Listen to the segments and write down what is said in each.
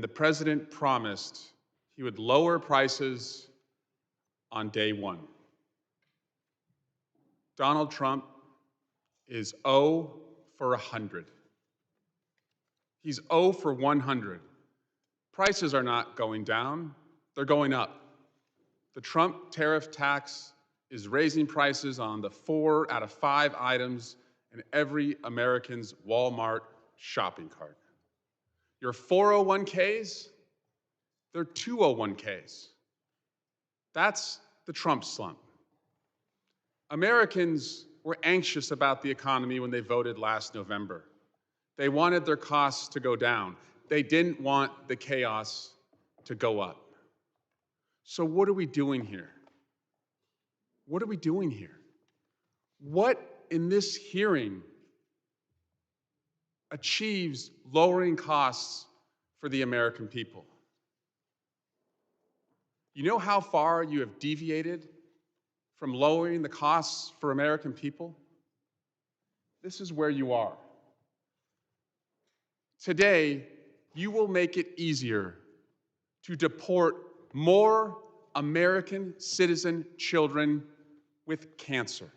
The president promised he would lower prices on day one. Donald Trump is 0 for 100. He's 0 for 100. Prices are not going down, they're going up. The Trump tariff tax is raising prices on the 4 out of 5 items in every American's Walmart shopping cart. Your 401ks, they're 201ks. That's the Trump slump. Americans were anxious about the economy when they voted last November. They wanted their costs to go down. They didn't want the chaos to go up. So what are we doing here? What are we doing here? What in this hearing achieves lowering costs for the American people? You know how far you have deviated from lowering the costs for American people? This is where you are. Today, you will make it easier to deport more American citizen children with cancer.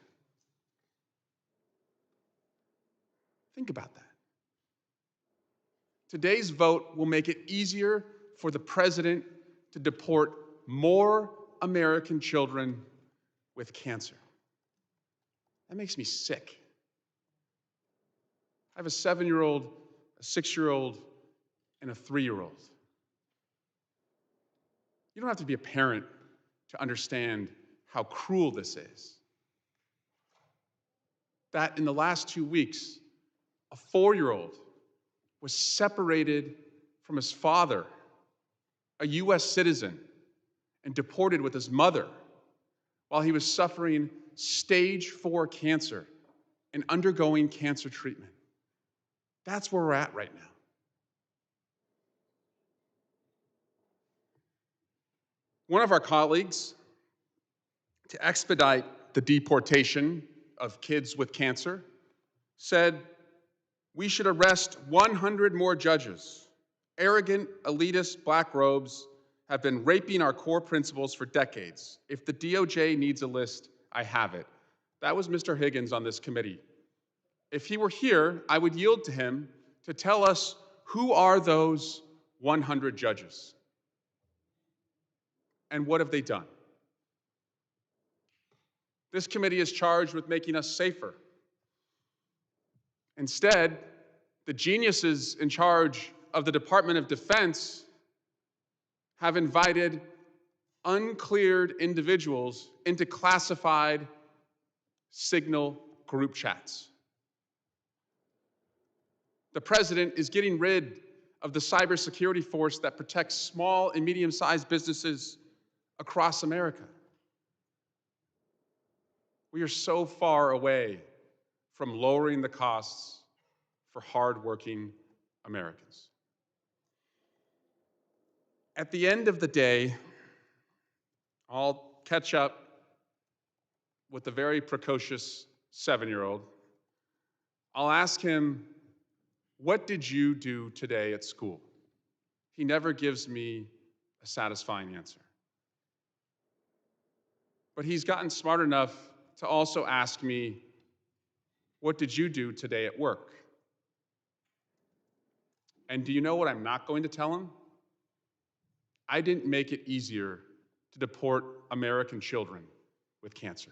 Think about that. Today's vote will make it easier for the president to deport more American children with cancer. That makes me sick. I have a 7-year-old, a 6-year-old, and a 3-year-old. You don't have to be a parent to understand how cruel this is. That in the last 2 weeks, a 4-year-old was separated from his father, a U.S. citizen, and deported with his mother while he was suffering stage 4 cancer and undergoing cancer treatment. That's where we're at right now. One of our colleagues, to expedite the deportation of kids with cancer, said we should arrest 100 more judges. Arrogant, elitist black robes have been raping our core principles for decades. If the DOJ needs a list, I have it. That was Mr. Higgins on this committee. If he were here, I would yield to him to tell us who are those 100 judges and what have they done. This committee is charged with making us safer. Instead, the geniuses in charge of the Department of Defense have invited uncleared individuals into classified Signal group chats. The president is getting rid of the cybersecurity force that protects small and medium-sized businesses across America. We are so far away from lowering the costs for hardworking Americans. At the end of the day, I'll catch up with the very precocious 7-year-old. I'll ask him, what did you do today at school? He never gives me a satisfying answer. But he's gotten smart enough to also ask me, what did you do today at work? And do you know what I'm not going to tell him? I didn't make it easier to deport American children with cancer.